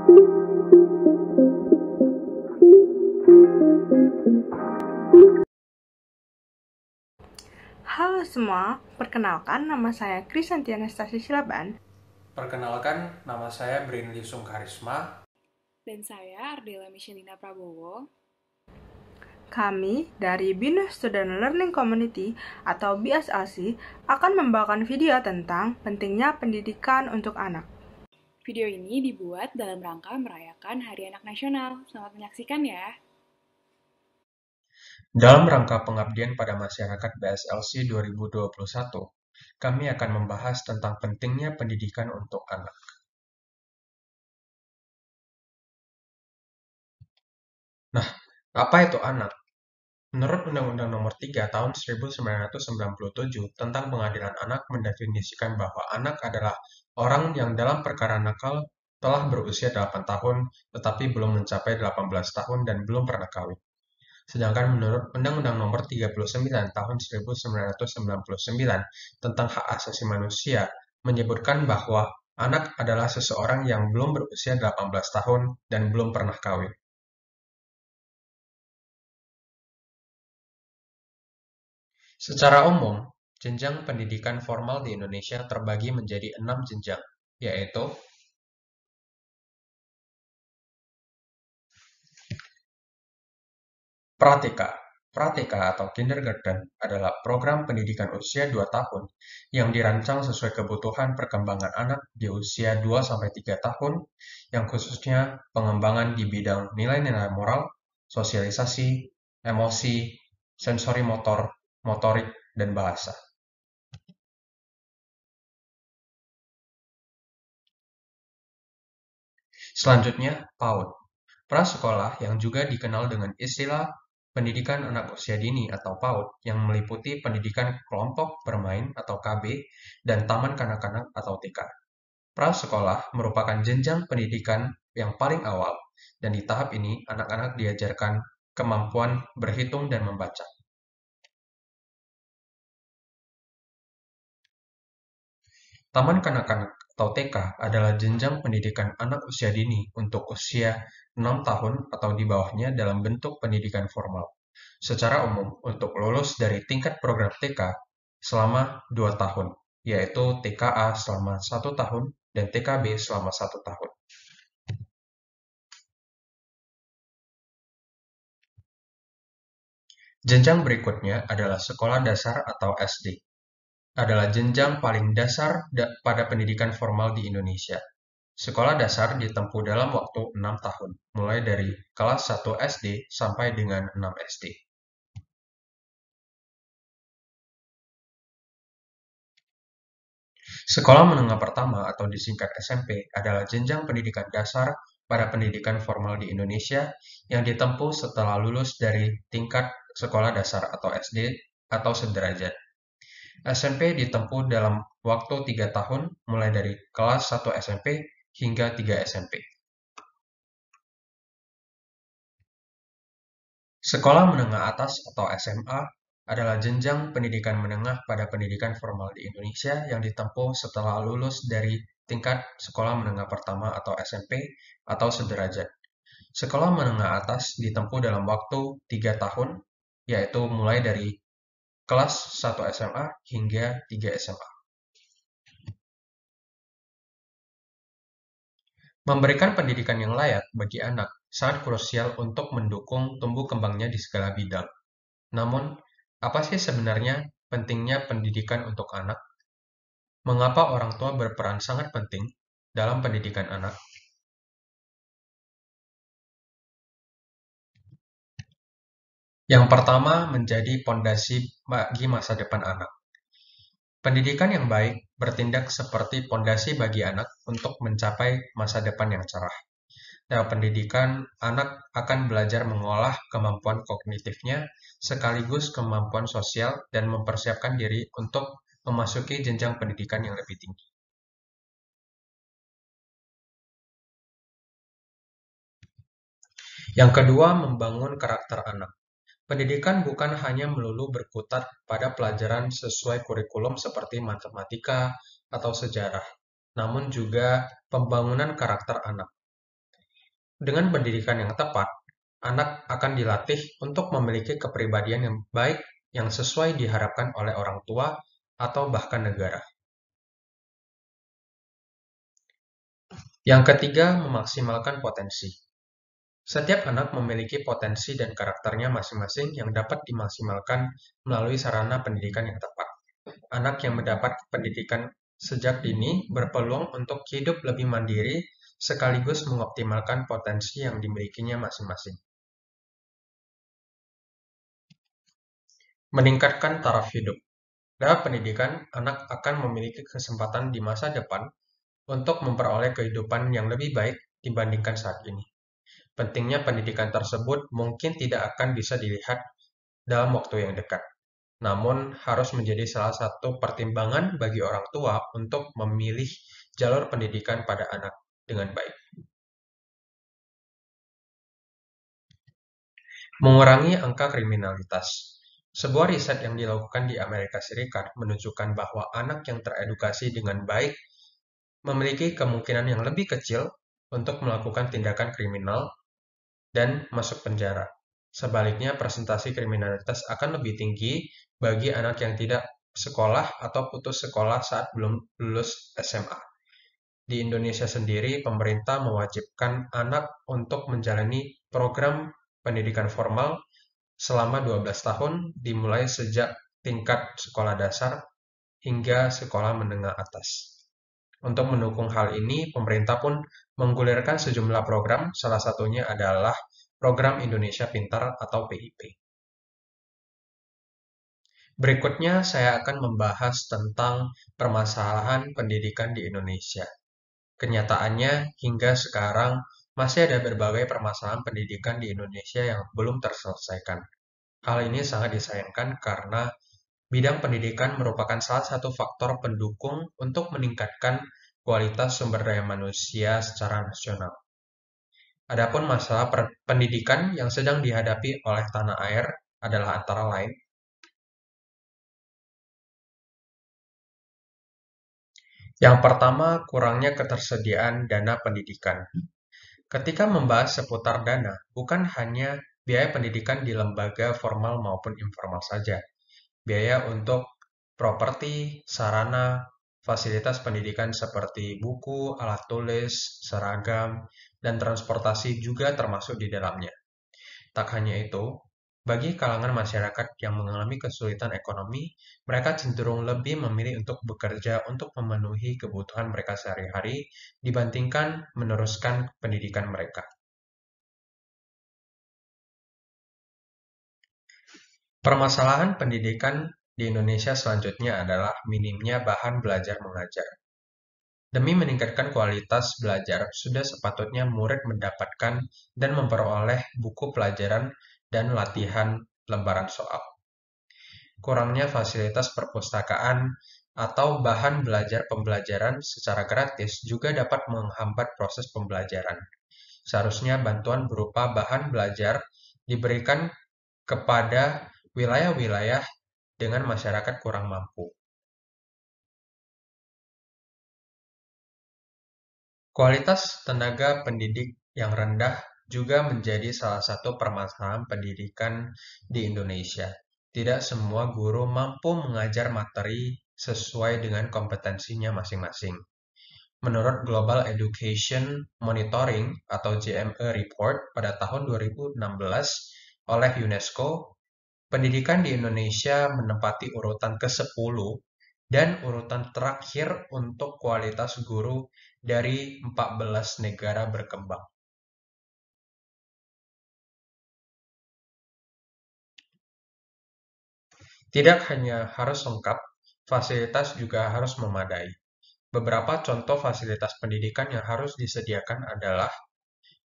Halo semua, perkenalkan nama saya Krisanti Anastasi Silaban. Perkenalkan, nama saya Brynly Sungkarisma. Dan saya Ardela Michelina Prabowo. Kami dari BINUS Student Learning Community atau BSLC akan membawakan video tentang pentingnya pendidikan untuk anak. Video ini dibuat dalam rangka merayakan Hari Anak Nasional. Selamat menyaksikan ya. Dalam rangka pengabdian pada masyarakat BSLC 2021, kami akan membahas tentang pentingnya pendidikan untuk anak. Nah, apa itu anak? Menurut Undang-Undang Nomor 3 Tahun 1997 tentang Pengadilan Anak mendefinisikan bahwa anak adalah orang yang dalam perkara nakal telah berusia 8 tahun tetapi belum mencapai 18 tahun dan belum pernah kawin. Sedangkan menurut Undang-Undang Nomor 39 Tahun 1999 tentang Hak Asasi Manusia menyebutkan bahwa anak adalah seseorang yang belum berusia 18 tahun dan belum pernah kawin. Secara umum, jenjang pendidikan formal di Indonesia terbagi menjadi 6 jenjang, yaitu Pratika. Pratika atau kindergarten adalah program pendidikan usia 2 tahun yang dirancang sesuai kebutuhan perkembangan anak di usia 2-3 tahun yang khususnya pengembangan di bidang nilai-nilai moral, sosialisasi, emosi, sensori motor, motorik, dan bahasa. Selanjutnya, PAUD. Prasekolah yang juga dikenal dengan istilah pendidikan anak usia dini atau PAUD yang meliputi pendidikan kelompok bermain atau KB dan taman kanak-kanak atau TK. Prasekolah merupakan jenjang pendidikan yang paling awal dan di tahap ini anak-anak diajarkan kemampuan berhitung dan membaca. Taman kanak-kanak atau TK adalah jenjang pendidikan anak usia dini untuk usia 6 tahun atau di bawahnya dalam bentuk pendidikan formal. Secara umum, untuk lulus dari tingkat program TK selama 2 tahun, yaitu TKA selama 1 tahun dan TKB selama 1 tahun. Jenjang berikutnya adalah sekolah dasar atau SD. Adalah jenjang paling dasar pada pendidikan formal di Indonesia. Sekolah dasar ditempuh dalam waktu 6 tahun, mulai dari kelas 1 SD sampai dengan 6 SD. Sekolah menengah pertama atau disingkat SMP adalah jenjang pendidikan dasar pada pendidikan formal di Indonesia yang ditempuh setelah lulus dari tingkat sekolah dasar atau SD atau sederajat. SMP ditempuh dalam waktu 3 tahun, mulai dari kelas 1 SMP hingga 3 SMP. Sekolah menengah atas atau SMA adalah jenjang pendidikan menengah pada pendidikan formal di Indonesia yang ditempuh setelah lulus dari tingkat sekolah menengah pertama atau SMP atau sederajat. Sekolah menengah atas ditempuh dalam waktu 3 tahun, yaitu mulai dari kelas 1 SMA hingga 3 SMA. Memberikan pendidikan yang layak bagi anak sangat krusial untuk mendukung tumbuh kembangnya di segala bidang. Namun, apa sih sebenarnya pentingnya pendidikan untuk anak? Mengapa orang tua berperan sangat penting dalam pendidikan anak? Yang pertama, menjadi pondasi bagi masa depan anak. Pendidikan yang baik bertindak seperti pondasi bagi anak untuk mencapai masa depan yang cerah. Dalam pendidikan, anak akan belajar mengolah kemampuan kognitifnya sekaligus kemampuan sosial dan mempersiapkan diri untuk memasuki jenjang pendidikan yang lebih tinggi. Yang kedua, membangun karakter anak. Pendidikan bukan hanya melulu berkutat pada pelajaran sesuai kurikulum seperti matematika atau sejarah, namun juga pembangunan karakter anak. Dengan pendidikan yang tepat, anak akan dilatih untuk memiliki kepribadian yang baik yang sesuai diharapkan oleh orang tua atau bahkan negara. Yang ketiga, memaksimalkan potensi. Setiap anak memiliki potensi dan karakternya masing-masing yang dapat dimaksimalkan melalui sarana pendidikan yang tepat. Anak yang mendapat pendidikan sejak dini berpeluang untuk hidup lebih mandiri sekaligus mengoptimalkan potensi yang dimilikinya masing-masing. Meningkatkan taraf hidup. Dalam pendidikan, anak akan memiliki kesempatan di masa depan untuk memperoleh kehidupan yang lebih baik dibandingkan saat ini. Pentingnya pendidikan tersebut mungkin tidak akan bisa dilihat dalam waktu yang dekat, namun harus menjadi salah satu pertimbangan bagi orang tua untuk memilih jalur pendidikan pada anak dengan baik. Mengurangi angka kriminalitas. Sebuah riset yang dilakukan di Amerika Serikat menunjukkan bahwa anak yang teredukasi dengan baik memiliki kemungkinan yang lebih kecil untuk melakukan tindakan kriminal dan masuk penjara. Sebaliknya, presentasi kriminalitas akan lebih tinggi bagi anak yang tidak sekolah atau putus sekolah saat belum lulus SMA. Di Indonesia sendiri, pemerintah mewajibkan anak untuk menjalani program pendidikan formal selama 12 tahun dimulai sejak tingkat sekolah dasar hingga sekolah menengah atas. Untuk mendukung hal ini, pemerintah pun menggulirkan sejumlah program, salah satunya adalah Program Indonesia Pintar atau PIP. Berikutnya, saya akan membahas tentang permasalahan pendidikan di Indonesia. Kenyataannya, hingga sekarang masih ada berbagai permasalahan pendidikan di Indonesia yang belum terselesaikan. Hal ini sangat disayangkan karena bidang pendidikan merupakan salah satu faktor pendukung untuk meningkatkan kualitas sumber daya manusia secara nasional. Adapun masalah pendidikan yang sedang dihadapi oleh tanah air adalah antara lain yang pertama, kurangnya ketersediaan dana pendidikan. Ketika membahas seputar dana, bukan hanya biaya pendidikan di lembaga formal maupun informal saja. Biaya untuk properti, sarana, fasilitas pendidikan seperti buku, alat tulis, seragam, dan transportasi juga termasuk di dalamnya. Tak hanya itu, bagi kalangan masyarakat yang mengalami kesulitan ekonomi, mereka cenderung lebih memilih untuk bekerja untuk memenuhi kebutuhan mereka sehari-hari dibandingkan meneruskan pendidikan mereka. Permasalahan pendidikan di Indonesia selanjutnya adalah minimnya bahan belajar mengajar. Demi meningkatkan kualitas belajar, sudah sepatutnya murid mendapatkan dan memperoleh buku pelajaran dan latihan lembaran soal. Kurangnya fasilitas perpustakaan atau bahan belajar pembelajaran secara gratis juga dapat menghambat proses pembelajaran. Seharusnya bantuan berupa bahan belajar diberikan kepada wilayah-wilayah dengan masyarakat kurang mampu. Kualitas tenaga pendidik yang rendah juga menjadi salah satu permasalahan pendidikan di Indonesia. Tidak semua guru mampu mengajar materi sesuai dengan kompetensinya masing-masing. Menurut Global Education Monitoring atau GME Report pada tahun 2016 oleh UNESCO, pendidikan di Indonesia menempati urutan ke-10 dan urutan terakhir untuk kualitas guru dari 14 negara berkembang. Tidak hanya harus lengkap, fasilitas juga harus memadai. Beberapa contoh fasilitas pendidikan yang harus disediakan adalah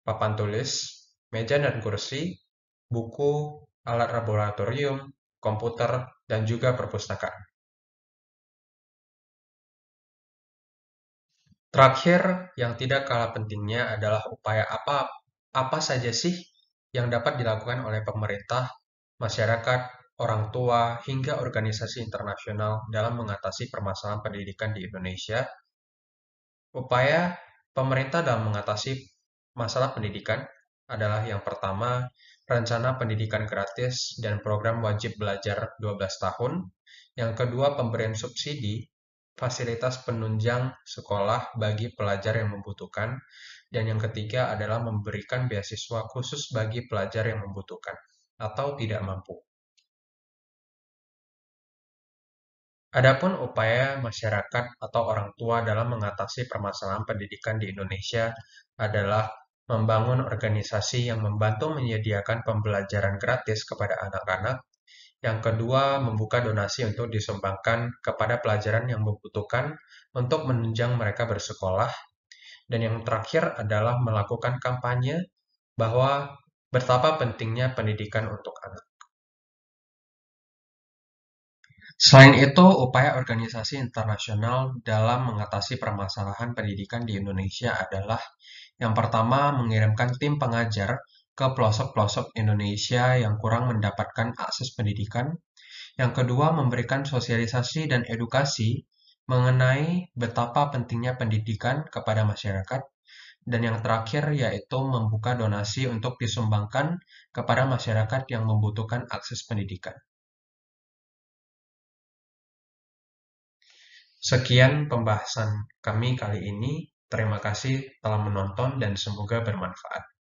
papan tulis, meja dan kursi, buku, alat laboratorium, komputer, dan juga perpustakaan. Terakhir, yang tidak kalah pentingnya adalah upaya apa saja sih yang dapat dilakukan oleh pemerintah, masyarakat, orang tua, hingga organisasi internasional dalam mengatasi permasalahan pendidikan di Indonesia. Upaya pemerintah dalam mengatasi masalah pendidikan adalah yang pertama, rencana pendidikan gratis dan program wajib belajar 12 tahun. Yang kedua, pemberian subsidi, fasilitas penunjang sekolah bagi pelajar yang membutuhkan. Dan yang ketiga adalah memberikan beasiswa khusus bagi pelajar yang membutuhkan atau tidak mampu. Adapun upaya masyarakat atau orang tua dalam mengatasi permasalahan pendidikan di Indonesia adalah membangun organisasi yang membantu menyediakan pembelajaran gratis kepada anak-anak. Yang kedua, membuka donasi untuk disumbangkan kepada pelajaran yang membutuhkan untuk menunjang mereka bersekolah. Dan yang terakhir adalah melakukan kampanye bahwa betapa pentingnya pendidikan untuk anak. Selain itu, upaya organisasi internasional dalam mengatasi permasalahan pendidikan di Indonesia adalah yang pertama, mengirimkan tim pengajar ke pelosok-pelosok Indonesia yang kurang mendapatkan akses pendidikan. Yang kedua, memberikan sosialisasi dan edukasi mengenai betapa pentingnya pendidikan kepada masyarakat. Dan yang terakhir yaitu membuka donasi untuk disumbangkan kepada masyarakat yang membutuhkan akses pendidikan. Sekian pembahasan kami kali ini. Terima kasih telah menonton dan semoga bermanfaat.